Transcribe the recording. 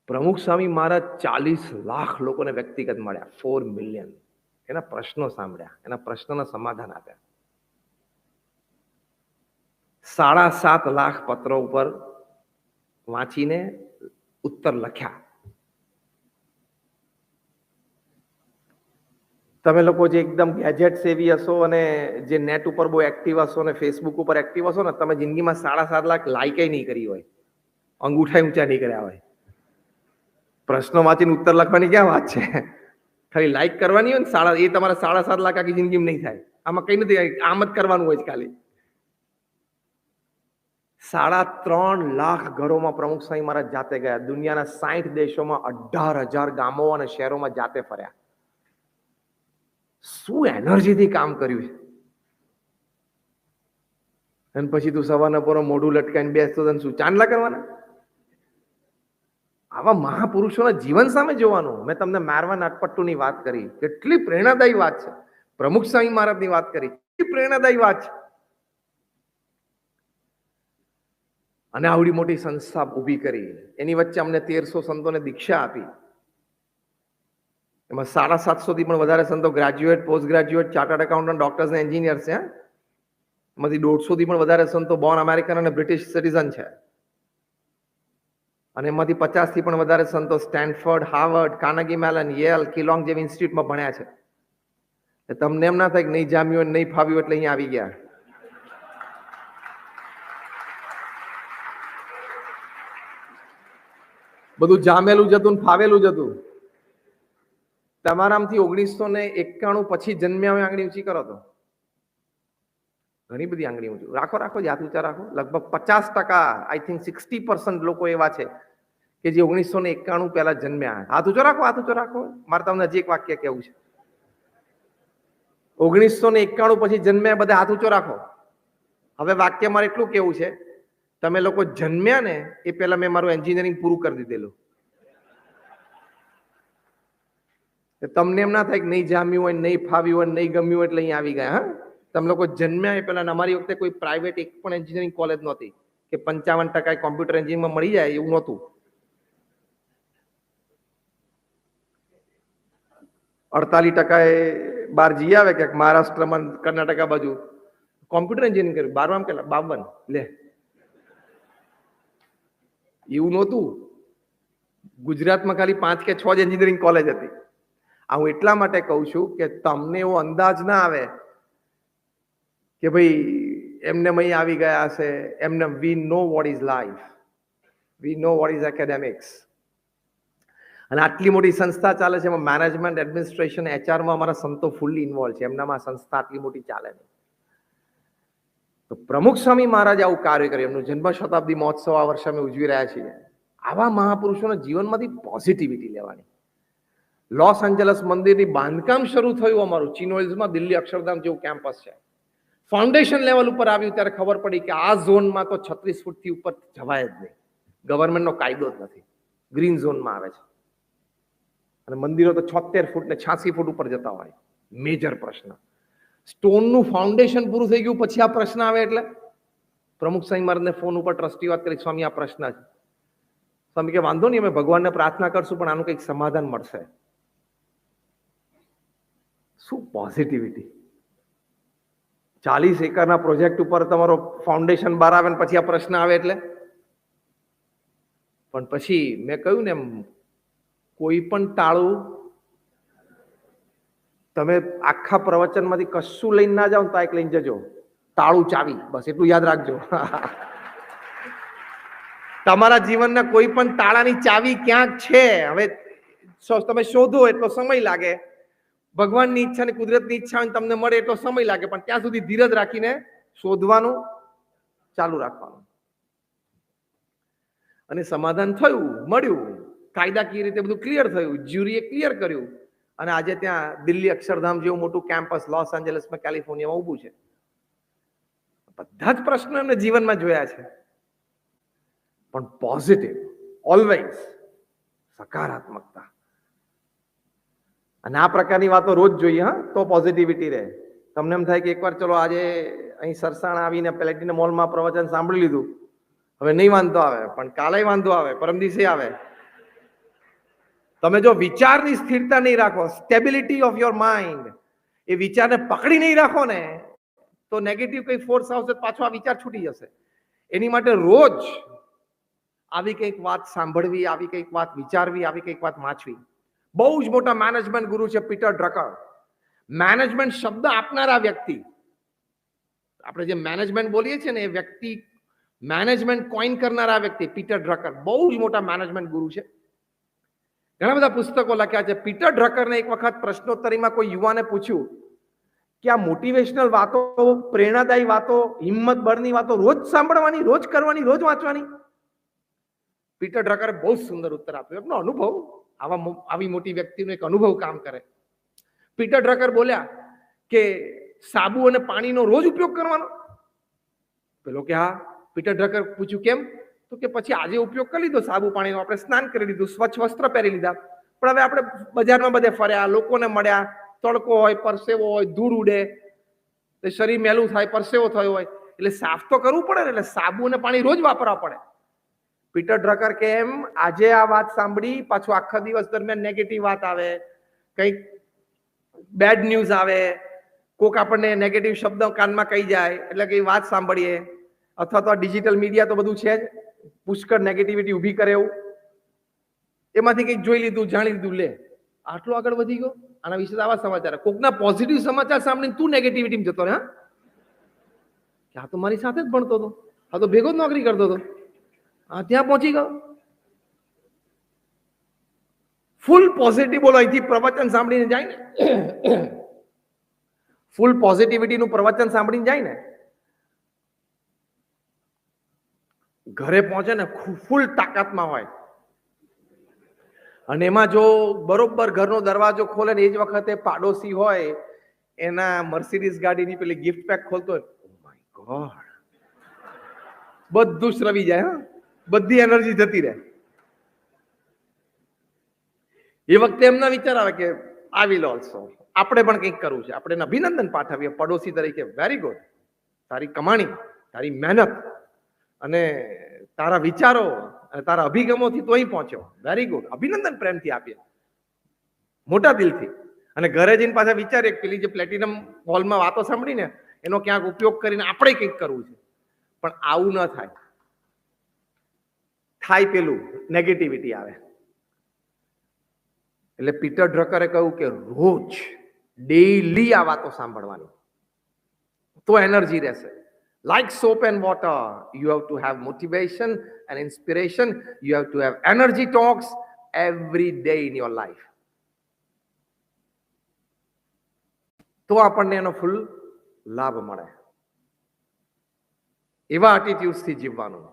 પ્રમુખ સ્વામી મહારાજ 40 લાખ લોકોને વ્યક્તિગત મળ્યા, 4 મિલિયન. એના પ્રશ્નો સાંભળ્યા, એના પ્રશ્નોના સમાધાન આપ્યા. 7.5 લાખ પત્રો ઉપર વાંચીને ઉત્તર લખ્યા. તમે લોકો જે એકદમ ગેજેટ સેવી હશો અને જે નેટ ઉપર બહુ એક્ટિવ હશો અને ફેસબુક ઉપર એક્ટિવ હશો ને, તમે જિંદગીમાં 7.5 લાખ લાઈક નહીં કરી હોય, અંગૂઠા ઊંચા નહીં કર્યા હોય. પ્રશ્નો વાંચીને ઉત્તર લખવાની ક્યાં વાત છે? ખાલી લાઈક કરવાની હોય ને એ તમારા 7.5 લાખ આખી જિંદગીમાં નહીં થાય. આમાં કઈ નથી, આમ જ કરવાનું હોય ખાલી. 3.5 લાખ ઘરોમાં પ્રમુખ સ્વામી મહારાજ જાતે ગયા. દુનિયાના 60 દેશોમાં 18,000 ગામો અને શહેરોમાં જાતે ફર્યા. શું એનર્જીથી કામ કર્યું છે. અને પછી તું સવારના પોરો મોઢું લટકાઈને બેસતો તને શું ચાંદલા કરવાના? આવા મહાપુરુષોના જીવન સામે જોવાનું. મેં તમને મારવાન અટપટ્ટુની વાત કરી, કેટલી પ્રેરણાદાયી વાત છે. પ્રમુખ સ્વામી મહારાજની વાત કરી, કેટલી પ્રેરણાદાયી વાત છે. અને આવડી મોટી સંસ્થા ઊભી કરી. એની વચ્ચે અમને 1300 સંતોને દીક્ષા આપી. એમાં 750 થી પણ વધારે સંતો graduate, post graduate, chartered accountant, doctors અને એન્જિનિયર્સ છે. એમાંથી 150 થી પણ વધારે સંતો બોર્ન અમેરિકન અને બ્રિટિશ સિટીઝન છે. અને એમાંથી 50 થી પણ વધારે સંતો Stanford, Harvard, Carnegie Mellon, Yale, Kellogg જેવી ઇન્સ્ટિટ્યૂટમાં ભણ્યા છે. તમને એમ ના થાય કે નહીં જામ્યું નહીં ફાવ્યું એટલે અહીંયા આવી ગયા. બધું જામેલું જતું ને ફાવેલું જતું. તમારામાંથી 1991 પછી જન્મ્યા હોય આંગળી ઊંચી કરો તો ઘણી બધી આંગળી ઊંચી રાખો, હાથ ઊંચા રાખો. લગભગ 50%, આઈ થિંક 60% લોકો એવા છે કે જે 1991 પહેલા જન્મ્યા. હાથ ઊંચો રાખો. મારે તમને હજી એક વાક્ય કહેવું છે. 1991 પછી જન્મ્યા બધા હાથ ઊંચો રાખો. હવે વાક્ય મારે એટલું કેવું છે, તમે લોકો જન્મ્યા ને એ પહેલા મેં મારું એન્જિનિયરિંગ પૂરું કરી દીધેલું. તમને એમ ના થાય કે નહીં જામ્યું હોય, નહીં ફાવ્યું હોય, નહીં ગમ્યું હોય એટલે અહીંયા આવી ગયા. હા, તમે લોકો જન્મ્યા એ પહેલા અમારી વખતે કોઈ પ્રાઇવેટ એક પણ એન્જિનિયરિંગ કોલેજ નહોતી કે 55% કોમ્પ્યુટર એન્જિનિયરિંગમાં મળી જાય એવું નહોતું. 48% બહાર જઈ આવે કે મહારાષ્ટ્રમાં, કર્ણાટકા બાજુ કોમ્પ્યુટર એન્જિનિયરિંગ કર્યું. 12માં કેટલા? 52. લે, એવું નહોતું. ગુજરાતમાં ખાલી 5 કે 6 જ એન્જિનિયરિંગ કોલેજ હતી. હું એટલા માટે કહું છું કે તમને એવો અંદાજ ના આવે કે ભાઈ એમને અહીં આવી ગયા હશે. એમને we know what is life, we know what is academics. અને આટલી મોટી સંસ્થા ચાલે છે, એમાં મેનેજમેન્ટ, એડમિનિસ્ટ્રેશન, એચઆરમાં અમારા સંતો ફૂલ્લી ઇન્વોલ્વ છે. એમનામાં સંસ્થા આટલી મોટી ચાલે નહીં. તો પ્રમુખ સ્વામી મહારાજ આવું કાર્ય કર્યું. એમનું જન્મ શતાબ્દી મહોત્સવ આ વર્ષે અમે ઉજવી રહ્યા છીએ. આવા મહાપુરુષોના જીવનમાંથી પોઝિટિવિટી લેવાની. લોસ એન્જલસ મંદિરની બાંધકામ શરૂ થયું અમારું ચિનો હિલ્સમાં, દિલ્હી અક્ષરધામ જેવું કેમ્પસ છે. ફાઉન્ડેશન લેવલ ઉપર આવ્યું ત્યારે ખબર પડી કે આ ઝોનમાં તો 36 ફૂટથી ઉપર જવાય જ નહીં. ગવર્મેન્ટનો કાયદો જ નથી. ગ્રીન ઝોનમાં આવે છે. અને મંદિરો તો 76 ફૂટ ને 86 ફૂટ ઉપર જતા હોય. મેજર પ્રશ્ન. સ્ટોનનું ફાઉન્ડેશન પૂરું થઈ ગયું પછી આ પ્રશ્ન આવે એટલે પ્રમુખ સ્વામી મહારાજને ફોન ઉપર ટ્રસ્ટી વાત કરી, સ્વામી આ પ્રશ્ન છે. સ્વામી કે વાંધો નહીં, અમે ભગવાનને પ્રાર્થના કરશું પણ આનું કંઈક સમાધાન મળશે. શું પોઝિટિવિટી. 40 એકરના પ્રોજેક્ટ ઉપર તમારો ફાઉન્ડેશન બહાર આવે ને પછી આ પ્રશ્ન આવે એટલે. પણ પછી મેં કહ્યું ને એમ, કોઈ પણ ટાળું તમે આખા પ્રવચનમાંથી કશું લઈને ના જાઓ તો એક લઈને જજો, તાળું ચાવી. બસ એટલું યાદ રાખજો. તમારા જીવનના કોઈ પણ તાળાની ચાવી ક્યાંક છે. હવે તમે શોધો એટલો સમય લાગે. ભગવાનની ઈચ્છા ને કુદરતની ઈચ્છા તમને મળે એટલો સમય લાગે, પણ ત્યાં સુધી ધીરજ રાખીને શોધવાનું ચાલુ રાખવાનું. અને સમાધાન થયું, મળ્યું, કાયદાકીય રીતે બધું ક્લિયર થયું, જ્યુરીએ ક્લિયર કર્યું. અને આજે ત્યાં દિલ્હી અક્ષરધામ જેવું મોટું કેમ્પસ લોસ એન્જલસમાં કેલિફોર્નિયામાં ઊભું છે. બધા જ પ્રશ્નો એમને જીવનમાં જોયા છે, પણ પોઝિટિવ, ઓલવેઝ સકારાત્મકતા. અને આ પ્રકારની વાતો રોજ જોઈએ. હા, તો પોઝિટિવિટી રહે. તમને એમ થાય કે એકવાર ચલો આજે અહીં સરસાણ આવીને પ્લેટિનમ મોલમાં પ્રવચન સાંભળી લીધું, હવે નહીં વાંધો આવે, પણ કાલે વાંધો આવે, પરમ દિવસે આવે. તમે જો વિચારની સ્થિરતા નહીં રાખો, સ્ટેબિલિટી ઓફ યોર માઇન્ડ, એ વિચારને પકડી નહીં રાખો ને, તો નેગેટિવ કઈ ફોર્સ આવશે પાછો આ વિચાર છૂટી જશે. એની માટે રોજ આવી કંઈક વાત સાંભળવી, આવી કંઈક વાત વિચારવી, આવી કંઈક વાત વાંચવી. બહુ જ મોટા મેનેજમેન્ટ ગુરુ છે પીટર ડ્રકર. મેનેજમેન્ટ શબ્દ આપનારા વ્યક્તિ, આપણે જે મેનેજમેન્ટ બોલીએ છીએ ને, એ વ્યક્તિ મેનેજમેન્ટ કોઈન કરનારા વ્યક્તિ પીટર ડ્રકર બહુ જ મોટા મેનેજમેન્ટ ગુરુ છે. ઘણા બધા પુસ્તકો લખ્યા છે. પીટર ડ્રકરને એક વખત પ્રશ્નોત્તરીમાં કોઈ યુવાને પૂછ્યું કે આ મોટિવેશનલ વાતો, પ્રેરણાદાયી વાતો, હિંમત બળની વાતો રોજ સાંભળવાની, રોજ કરવાની, રોજ વાંચવાની? પીટર ડ્રકરે બહુ સુંદર ઉત્તર આપ્યો. એમનો અનુભવ, આવી મોટી વ્યક્તિનો એક અનુભવ કામ કરે. પીટર ડ્રકર બોલ્યા કે સાબુ અને પાણીનો રોજ ઉપયોગ કરવાનો? પેલો કે હા. પીટર ડ્રકર પૂછ્યું કેમ? તો કે પછી આજે ઉપયોગ કરી લીધો સાબુ પાણીનો, આપણે સ્નાન કરી લીધું, સ્વચ્છ વસ્ત્ર પહેરી લીધા, પણ હવે આપણે બજારમાં બધે ફર્યા, લોકોને મળ્યા, તડકો હોય, પરસેવો હોય, ધૂળ ઉડે, શરીર મેલું થાય, પરસેવો થયો હોય, એટલે સાફ તો કરવું પડે ને, એટલે સાબુ અને પાણી રોજ વાપરવા પડે. પીટર ડ્રકર કેમ આજે આ વાત સાંભળી, પાછું આખા દિવસ દરમિયાન નેગેટિવ વાત આવે, કંઈક બેડ ન્યૂઝ આવે, કોક આપણને નેગેટિવ શબ્દ કાનમાં કહી જાય, એટલે કઈ વાત સાંભળીએ, અથવા તો ડિજિટલ મીડિયા તો બધું છે જ, પુષ્કળ નેગેટિવિટી ઊભી કરે એવું, એમાંથી કંઈક જોઈ લીધું, જાણી લીધું, લે આટલો આગળ વધી ગયો, આના વિશે આવા સમાચાર. કોકના પોઝિટિવ સમાચાર સાંભળીને તું નેગેટિવિટીમાં જતો રહે. હા, તો મારી સાથે જ ભણતો હતો, આ તો ભેગો જ નોકરી કરતો હતો, હા ત્યાં પહોંચી ગયો. ફૂલ પોઝિટિવ બોલો, અહીંથી પ્રવચન સાંભળીને જાય ને, ફૂલ પોઝિટિવિટીનું પ્રવચન સાંભળીને જાય ને, ઘરે પહોંચે ને ફૂલ તાકાતમાં હોય, અને એમાં જો બરોબર ઘરનો દરવાજો ખોલે ને એ જ વખતે પાડોશી હોય એના મર્સિડીઝ ગાડીની પેલી ગિફ્ટ પેક ખોલતો હોય, ઓ માય ગોડ, બધું શ્રવી જાય, હા, બધી એનર્જી જતી રહે. એ વખતે એમના વિચાર આવે કે આ વિલ ઓલ્સો, આપણે પણ કંઈક કરવું છે, આપણે અભિનંદન પાઠવીએ પડોશી તરીકે, વેરી ગુડ, તારી કમાણી, તારી મહેનત અને તારા વિચારો અને તારા અભિગમોથી તો અહીં પહોંચ્યો, વેરી ગુડ, અભિનંદન પ્રેમથી આપીએ, મોટા દિલથી. અને ઘરે જઈને પાછા વિચારીએ પેલી જે પ્લેટિનમ હોલમાં વાતો સાંભળીને એનો ક્યાંક ઉપયોગ કરીને આપણે કંઈક કરવું છે. પણ આવું ન થાય, પેલું નેગેટિવિટી આવે. એટલે પીટર ડ્રકરે કહ્યું કે રોજ ડેઈલી આ વાતો સાંભળવાની, તો એનર્જી રહેશે. Like soap and water, you have to have motivation and inspiration. You have to have energy talks every day in your life. તો આપણને એનો ફૂલ લાભ મળે. એવા એટીટ્યુડથી જીવવાનું.